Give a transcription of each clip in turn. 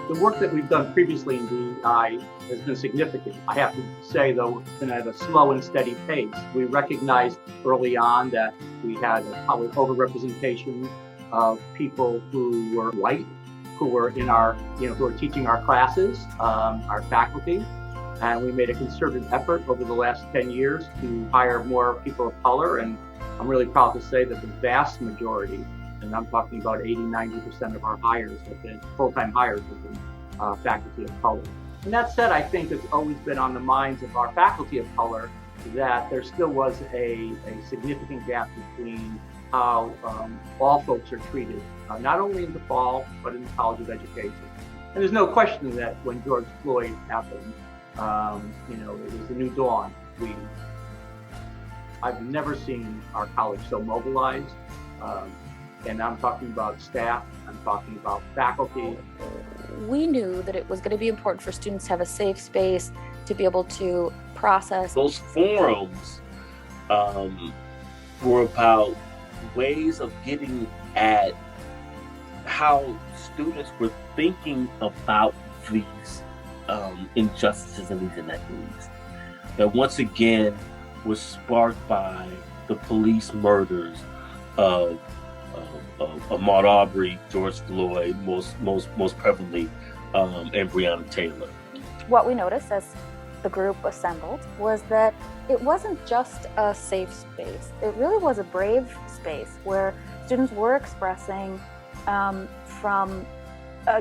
The work that we've done previously in DEI has been significant. I have to say, though, it's been at a slow and steady pace. We recognized early on that we had a probably overrepresentation of people who were white, who were in our, who were teaching our classes, our faculty. And we made a concerted effort over the last 10 years to hire more people of color. And I'm really proud to say that the vast majority, and I'm talking about 80-90% of our hires have been, full-time hires have been faculty of color. And that said, I think it's always been on the minds of our faculty of color that there still was a significant gap between how all folks are treated, not only in DePaul, but in the College of Education. And there's no question that when George Floyd happened, it was a new dawn. I've never seen our college so mobilized. And I'm talking about staff, I'm talking about faculty. We knew that it was going to be important for students to have a safe space to be able to process. Those forums were about ways of getting at how students were thinking about these injustices and these inequities. That once again was sparked by the police murders of Ahmaud Arbery, George Floyd, most prevalently, and Breonna Taylor. What we noticed as the group assembled was that it wasn't just a safe space. It really was a brave space where students were expressing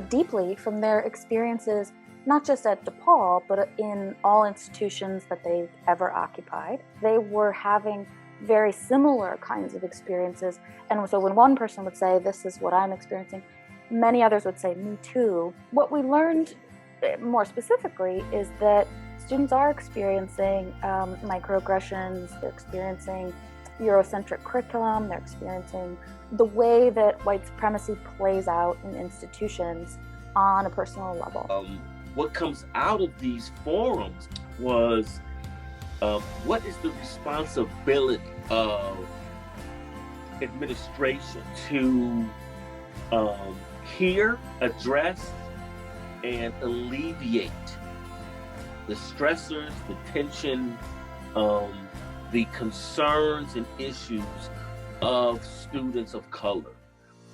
deeply from their experiences, not just at DePaul, but in all institutions that they've ever occupied. They were having very similar kinds of experiences. And so when one person would say, this is what I'm experiencing, many others would say, me too. What we learned more specifically is that students are experiencing microaggressions, they're experiencing Eurocentric curriculum, they're experiencing the way that white supremacy plays out in institutions on a personal level. What comes out of these forums was what is the responsibility of administration to hear, address, and alleviate the stressors, the tension, the concerns and issues of students of color.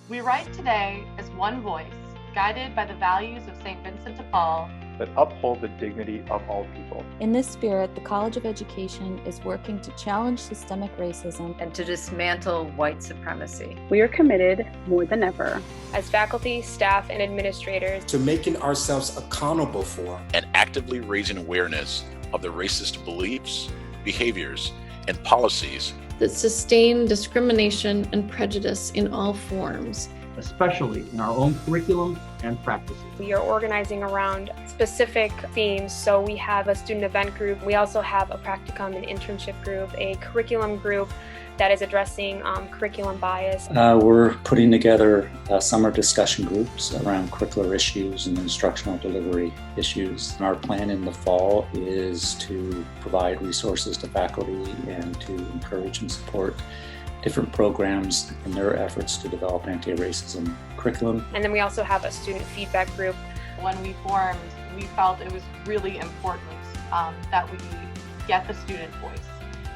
We write today as one voice, guided by the values of St. Vincent de Paul, that uphold the dignity of all people. In this spirit, the College of Education is working to challenge systemic racism and to dismantle white supremacy. We are committed more than ever, as faculty, staff, and administrators, to making ourselves accountable for and actively raising awareness of the racist beliefs, behaviors, and policies that sustain discrimination and prejudice in all forms, especially in our own curriculum and practices. We are organizing around specific themes. So we have a student event group. We also have a practicum and internship group, a curriculum group that is addressing curriculum bias. We're putting together summer discussion groups around curricular issues and instructional delivery issues. And our plan in the fall is to provide resources to faculty and to encourage and support different programs in their efforts to develop anti-racism curriculum. And then we also have a student feedback group. When we formed, we felt it was really important that we get the student voice,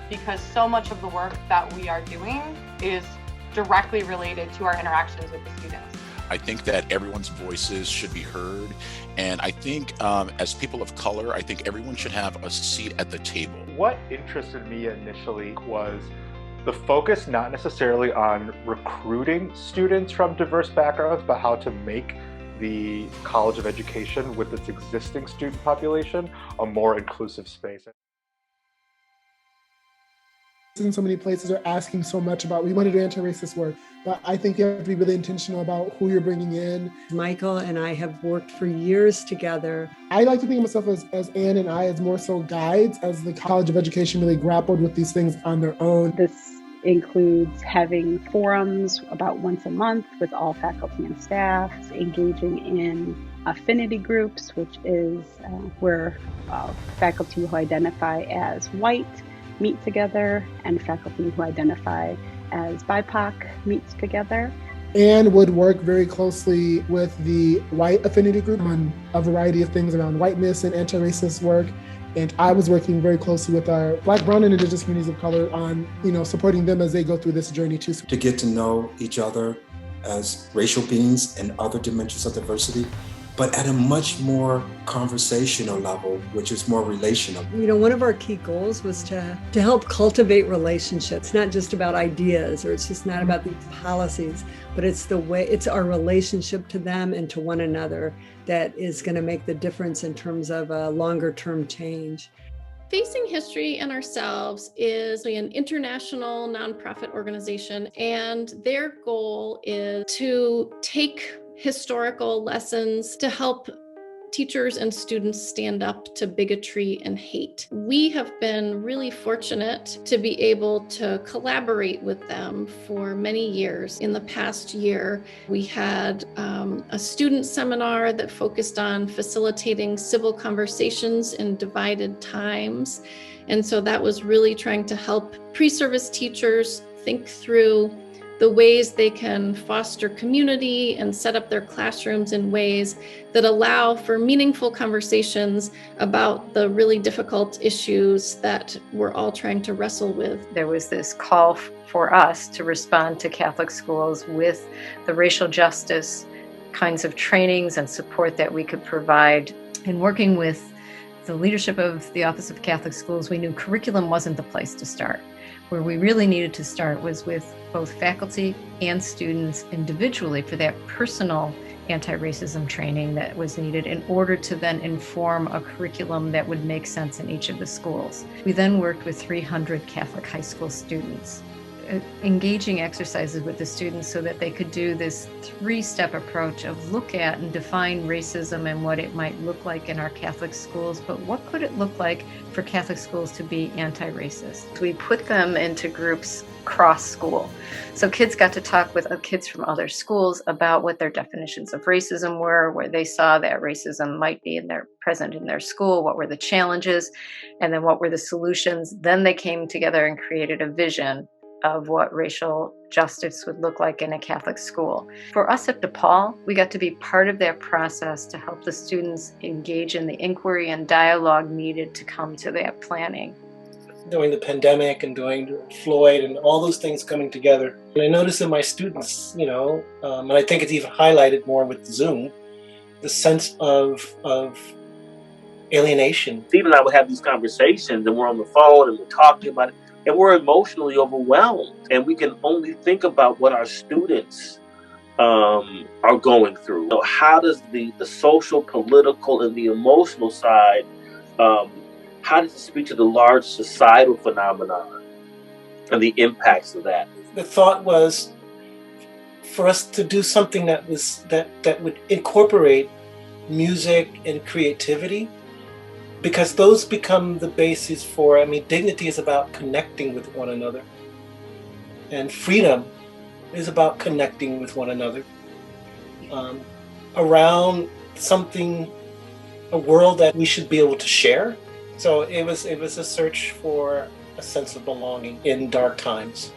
because so much of the work that we are doing is directly related to our interactions with the students. I think that everyone's voices should be heard. And I think as people of color, I think everyone should have a seat at the table. What interested me initially was the focus not necessarily on recruiting students from diverse backgrounds, but how to make the College of Education with its existing student population a more inclusive space. In so many places are asking so much about, we want to do anti-racist work, but I think you have to be really intentional about who you're bringing in. Michael and I have worked for years together. I like to think of myself as Ann and I as more so guides, as the College of Education really grappled with these things on their own. This includes having forums about once a month with all faculty and staff, engaging in affinity groups, which is where faculty who identify as white meet together and faculty who identify as BIPOC meets together. and would work very closely with the white affinity group on a variety of things around whiteness and anti-racist work. And I was working very closely with our Black, Brown, and Indigenous communities of color on, supporting them as they go through this journey too. To get to know each other as racial beings and other dimensions of diversity, but at a much more conversational level, which is more relational. One of our key goals was to help cultivate relationships, not just about ideas, or it's just not about these policies, but it's our relationship to them and to one another that is going to make the difference in terms of a longer term change. Facing History and Ourselves is an international nonprofit organization, and their goal is to take historical lessons to help teachers and students stand up to bigotry and hate. We have been really fortunate to be able to collaborate with them for many years. In the past year, we had a student seminar that focused on facilitating civil conversations in divided times. And so that was really trying to help pre-service teachers think through the ways they can foster community and set up their classrooms in ways that allow for meaningful conversations about the really difficult issues that we're all trying to wrestle with. There was this call for us to respond to Catholic schools with the racial justice kinds of trainings and support that we could provide. In working with the leadership of the Office of Catholic Schools, we knew curriculum wasn't the place to start. Where we really needed to start was with both faculty and students individually for that personal anti-racism training that was needed in order to then inform a curriculum that would make sense in each of the schools. We then worked with 300 Catholic high school students, engaging exercises with the students so that they could do this 3-step approach of look at and define racism and what it might look like in our Catholic schools, but what could it look like for Catholic schools to be anti-racist? We put them into groups cross school. So kids got to talk with kids from other schools about what their definitions of racism were, where they saw that racism might be present in their school, what were the challenges, and then what were the solutions. Then they came together and created a vision of what racial justice would look like in a Catholic school. For us at DePaul, we got to be part of that process to help the students engage in the inquiry and dialogue needed to come to that planning. During the pandemic and during Floyd and all those things coming together, and I noticed in my students, and I think it's even highlighted more with Zoom, the sense of alienation. Steve and I would have these conversations, and we're on the phone and we're talking about it. And we're emotionally overwhelmed, and we can only think about what our students are going through. So how does the social, political, and the emotional side, how does it speak to the large societal phenomenon and the impacts of that? The thought was for us to do something that would incorporate music and creativity, because those become the basis for, dignity is about connecting with one another. And freedom is about connecting with one another around something, a world that we should be able to share. So it was a search for a sense of belonging in dark times.